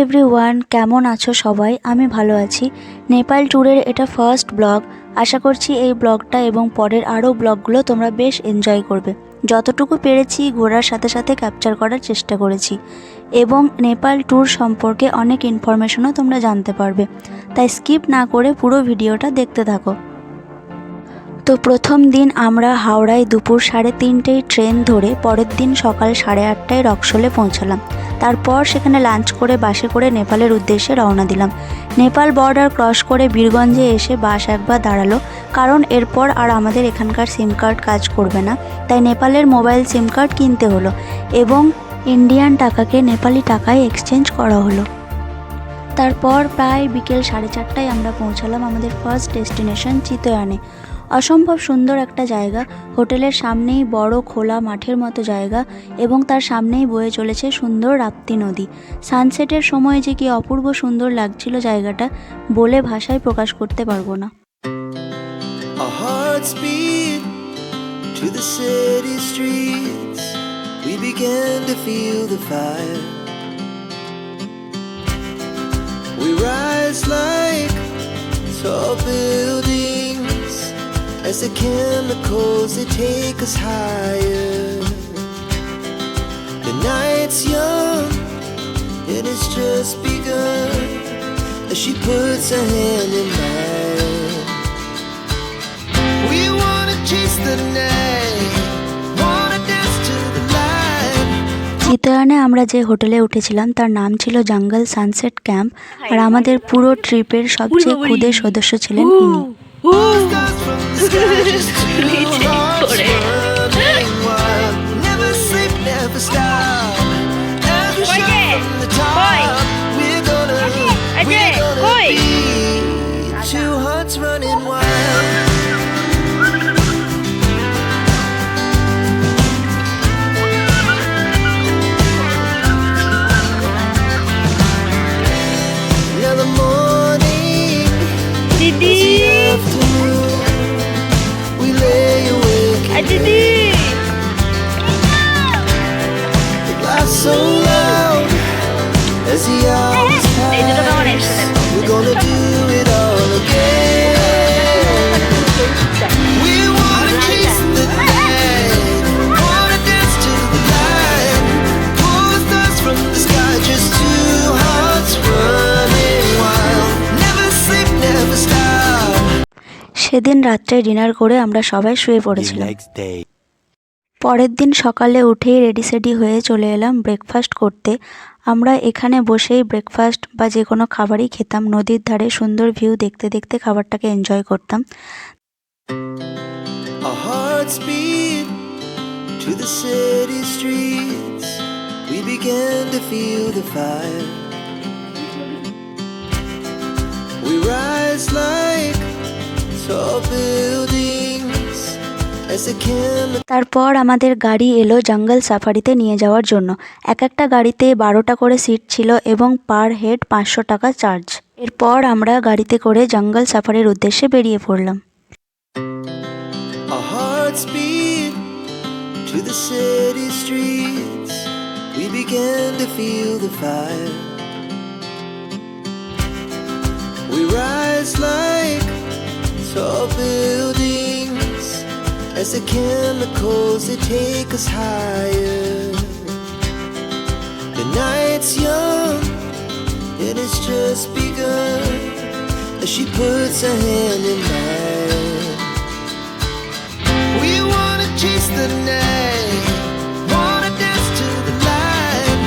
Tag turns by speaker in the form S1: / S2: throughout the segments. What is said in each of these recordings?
S1: Everyone, কেমন আছো সবাই? আমি ভালো আছি। নেপাল ট্যুরের এটা ফার্স্ট ব্লগ। আশা করছি এই ব্লগটা এবং পরের আরও ব্লগগুলো তোমরা বেশ এনজয় করবে। যতটুকু পেরেছি ঘোরার সাথে সাথে ক্যাপচার করার চেষ্টা করেছি এবং নেপাল ট্যুর সম্পর্কে অনেক ইনফরমেশনও তোমরা জানতে পারবে, তাই স্কিপ না করে পুরো ভিডিওটা দেখতে থাকো। তো প্রথম দিন আমরা হাওড়ায় দুপুর 3:30টায় ট্রেন ধরে পরের দিন সকাল 8:30টায় রক্সোলে পৌঁছালাম। তারপর সেখানে লাঞ্চ করে বাসে করে নেপালের উদ্দেশ্যে রওনা দিলাম। নেপাল বর্ডার ক্রস করে বীরগঞ্জে এসে বাস একবার দাঁড়ালো, কারণ এরপর আর আমাদের এখানকার সিম কার্ড কাজ করবে না, তাই নেপালের মোবাইল সিম কার্ড কিনতে হলো এবং ইন্ডিয়ান টাকাকে নেপালি টাকায় এক্সচেঞ্জ করা হলো। তারপর প্রায় বিকেল 4:30টায় আমরা পৌঁছালাম আমাদের ফার্স্ট ডেস্টিনেশন চিতয়ানে। অসম্ভব সুন্দর একটা জায়গা। হোটেলের সামনেই বড় খোলা মাঠের মতো জায়গা এবং তার সামনেই বয়ে চলেছে সুন্দর রাপ্তি নদী। সানসেটের সময় যে কি অপূর্ব সুন্দর লাগছিল জায়গাটা, বলে ভাষায় প্রকাশ করতে পারবো না।
S2: As the chemicals, they take us higher. The night's young, and it's just begun. As she puts her hand in mine, we wanna chase the night, wanna dance to the light.
S1: চিতয়ানে আমরা যে হোটেলে উঠেছিলাম তার নাম ছিল জঙ্গল sunset camp, আর আমাদের পুরো ট্রিপের সবচেয়ে ক্ষুদে সদস্য ছিলেন ইনি।
S2: Never sleep, never stop. Every shot from the top. We're gonna be two hearts running wild. Now the morning is the afternoon. We lay awake in bed. The glass so loud as the hours pass. We're gonna do it all again. We wanna chase the night, wanna dance to the light. Pull the stars from the sky, just two hearts running wild. Never sleep, never stop.
S1: সেদিন রাত্রে dinner করে আমরা সবাই শুয়ে পড়েছিলাম। পরের দিন সকালে উঠেই রেডি সেডি হয়ে চলে এলাম ব্রেকফাস্ট করতে। আমরা এখানে বসেই ব্রেকফাস্ট বা যে কোনো খাবারই খেতাম। নদীর ধারে সুন্দর ভিউ দেখতে দেখতে খাবারটাকে এনজয় করতাম।
S2: Our hearts beat to the city streets. We began to feel the fire. We rise like tall buildings as the chemicals.
S1: তারপর আমাদের গাড়ি এলো জঙ্গল সাফারিতে নিয়ে যাওয়ার জন্য। এক একটা গাড়িতে 12টা করে সিট ছিল এবং পার হেড 500 টাকা চার্জ। এরপর আমরা গাড়িতে করে জঙ্গল সাফারির উদ্দেশ্যে বেরিয়ে পড়লাম।
S2: Our hearts beat to the city streets. We began to feel the fire. We rise like tall buildings as the chemicals, they take us higher. The night's young, and it's just begun. As she puts her hand in mine, we wanna chase the night, wanna dance to the light.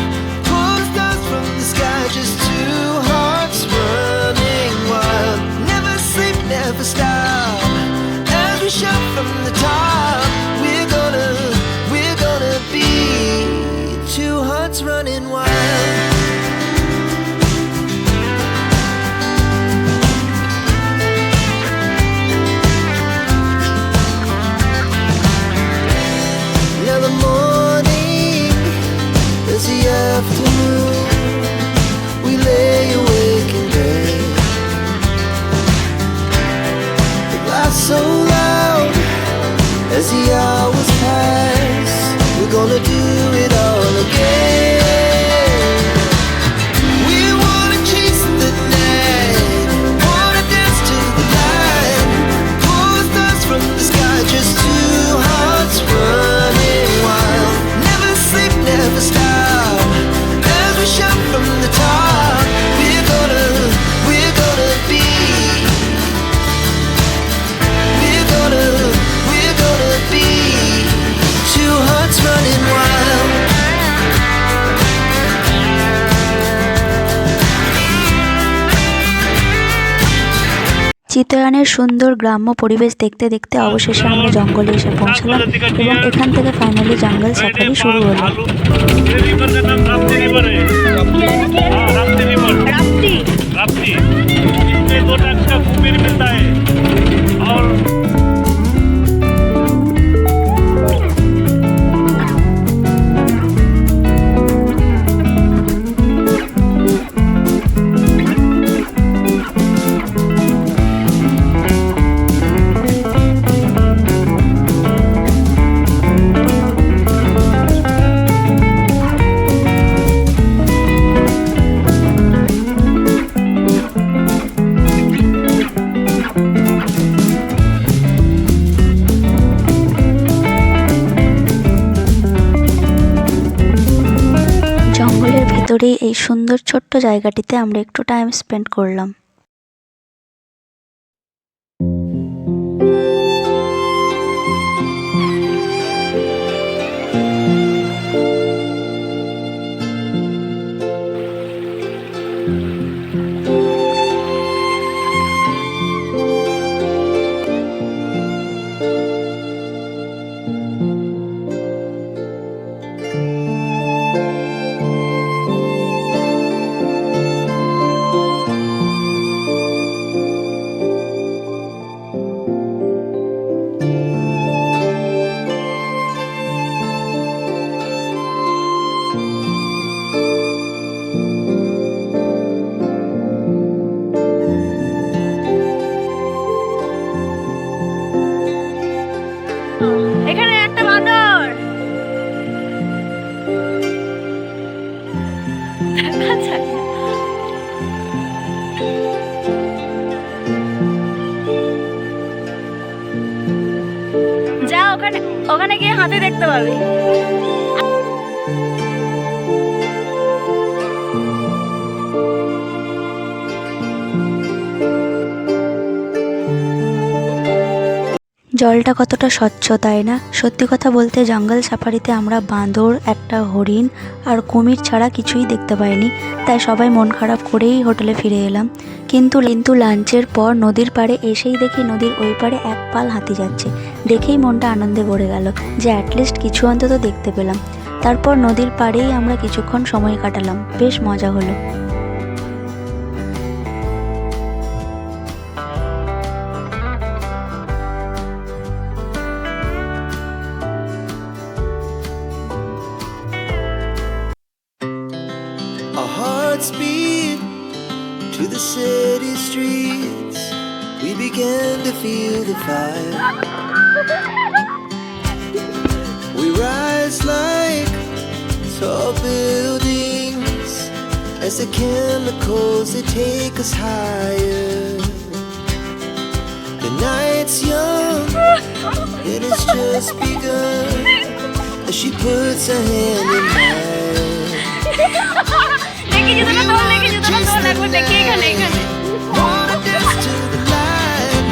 S2: Pull the stars from the sky, just two hearts running wild. Never sleep, never stop. As we shout from the top, we're gonna be two hearts running wild. Now the morning is the afternoon. We lay awake in bed. The glass so loud as the hours pass. We're gonna do it all again. We
S1: চিতয়ানের সুন্দর গ্রাম্য পরিবেশ দেখতে দেখতে অবশেষে আমরা জঙ্গলে এসে পৌঁছলাম এবং এখান থেকে ফাইনালি জঙ্গল সাফারি শুরু হলো। জঙ্গলের ভেতরেই এই সুন্দর ছোট্ট জায়গাটিতে আমরা একটু টাইম স্পেন্ড করলাম।
S3: এখানে একটা বাঁদর। যা ওখানে ওখানে গিয়ে হাতি দেখতে পাবি।
S1: জলটা কতটা স্বচ্ছ তাই না? সত্যি কথা বলতে জঙ্গল সাফারিতে আমরা বাঁদর, একটা হরিণ আর কুমির ছাড়া কিছুই দেখতে পাইনি, তাই সবাই মন খারাপ করেই হোটেলে ফিরে এলাম। কিন্তু লাঞ্চের পর নদীর পাড়ে এসেই দেখি নদীর ওই পাড়ে এক পাল হাতি যাচ্ছে। দেখেই মনটা আনন্দে ভরে গেল যে অ্যাটলিস্ট কিছু অন্তত দেখতে পেলাম। তারপর নদীর পাড়েই আমরা কিছুক্ষণ সময় কাটালাম, বেশ মজা হলো।
S2: Our hearts beat to the city streets. We began to feel the fire. We rise like tall buildings as the chemicals they take us higher. The night's young, it has just begun as she puts her hand in mine. Wanna dance to the light,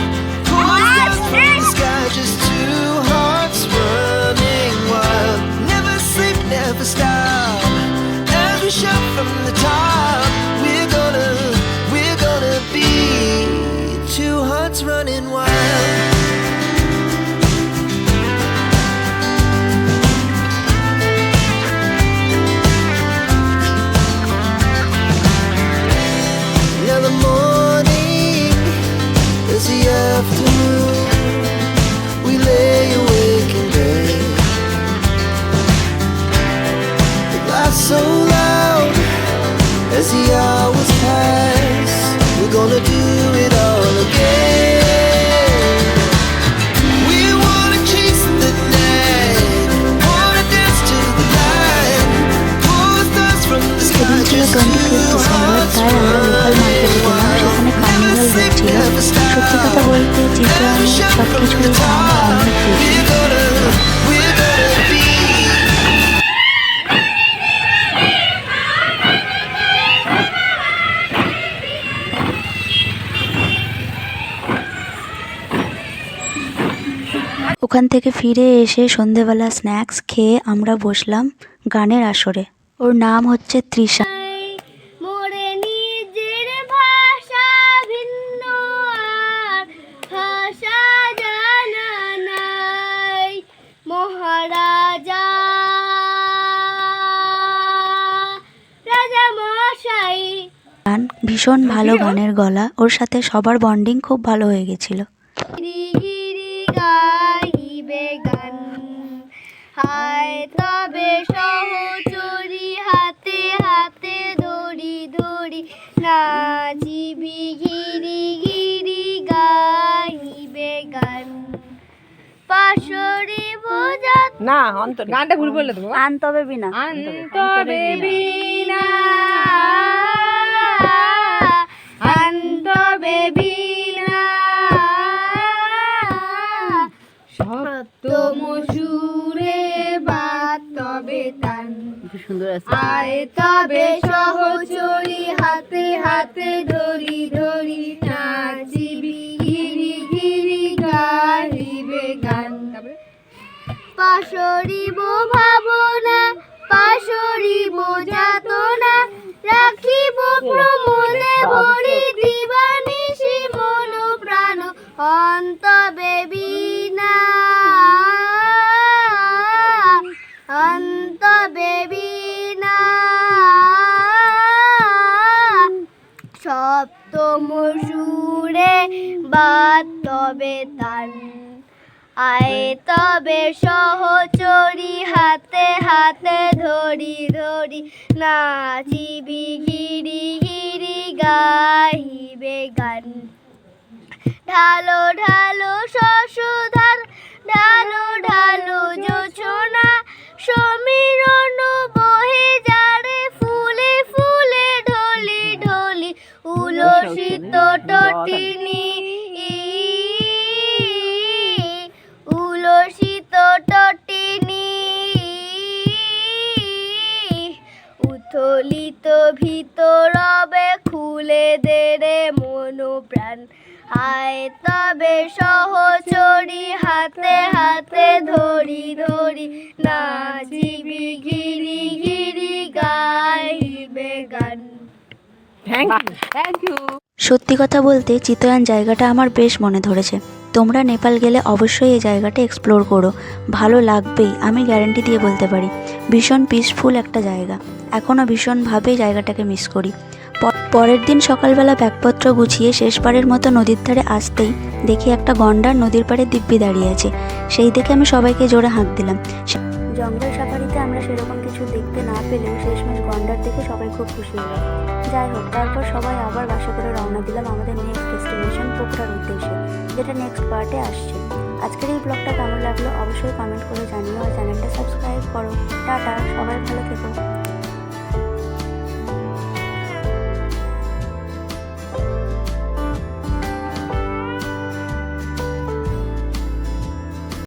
S2: pull us down from the sky, just two hearts running wild. Never sleep, never stop, as we shout from the top. We're gonna be two hearts running wild. Now the morning is the afternoon. We lay awake in bed. The laughs so loud as the hours pass. We're gonna do it all again. We wanna chase the night, wanna dance to the light, pull us from the sky.
S1: সেদিন ছিল 25 December, তাই আমরা local মার্কেটে গেলাম। সেখানে carnival হচ্ছিল। সত্যি কথা বলতে চিত্রায়নের সব কিছুরই দাম অনেক বেশি। ওখান থেকে ফিরে এসে সন্ধেবেলা স্ন্যাক্স খেয়ে আমরা বসলাম গানের আসরে। ওর নাম হচ্ছে তৃষা।
S3: মোরে নিজের ভাষা ভিন্ন আর
S1: ভীষণ ভালো গানের গলা, ওর সাথে সবার বন্ডিং খুব ভালো হয়ে গেছিল।
S4: গিরি গিরি গাইবে গান, হায় তবে সহচরী হাতে হাতে ধরি ধরি নাচিবি গিরি গিরি গাইবে গান। পাশরি বোঝা
S5: না গানটা ভুল বললে তো বাবা।
S3: আনতবে বিনা
S4: তবে বিনা, আনতবে বিনা, সত্য মসুরে বাদ তবে তান,
S3: সুন্দর আছে।
S4: আয় তবে সহচরী হাতে হাতে ধরি ধরি নাচিবি গিরি গিরি গাইবে গান। পাশরিব ভাবনা পাশরিব যাতনা, রাখিব প্রমোদে ভরি দিবানিশি মন প্রাণ অন্তবে বিনা, অন্তবে বিনা, সপ্তম সুরে বাদ তবে তান, আয় তবে সহচরী হাতে হাতে ধরি ধরি নাচিবি গিরি গিরি গাইবে গান। ঢালো ঢালো শশধার, ঢালো ঢালো জোছনা, সমীরণ বহে যারে ফুলে ফুলে ঢলি ঢলি উলসিত তটিনী, উলসিত তটিনী, উথলিত ভিতরবে খুলে দে রে মন প্রাণ, আয় তবে সহচরী হাতে হাতে ধরি ধরি নাচিবি গিরি গিরি গাইবে গান।
S5: Thank you.
S1: সত্যি কথা বলতে চিতয়ান জায়গাটা আমার বেশ মনে ধরেছে। তোমরা নেপাল গেলে অবশ্যই এই জায়গাটা এক্সপ্লোর করো, ভালো লাগবেই, আমি গ্যারান্টি দিয়ে বলতে পারি। ভীষণ পিসফুল একটা জায়গা, এখনও ভীষণভাবে জায়গাটাকে মিস করি। পরের দিন সকালবেলা ব্যাগপত্র গুছিয়ে শেষবারের মতো নদীর ধারে আসতেই দেখি একটা গন্ডার নদীর পাড়ে দিব্যি দাঁড়িয়ে আছে। সেই দেখে আমি সবাইকে জোরে হাঁক দিলাম। জঙ্গল সাফারিতে আমরা সেরকম কিছু দেখতে না পেলেও শেষমেশ গন্ডার দেখে সবাই খুব খুশি হলাম। যাই হোক, তারপর সবাই আবার বাসে করে রওনা দিলাম আমাদের নেক্সট ডেস্টিনেশন পোখরার উদ্দেশ্যে, যেটা নেক্সট পার্টে আসছে। আজকের এই ব্লগটা কেমন লাগলো অবশ্যই কমেন্ট করে জানিও, আর চ্যানেলটা সাবস্ক্রাইব করো। টাটা, সবাই ভালো থেকো।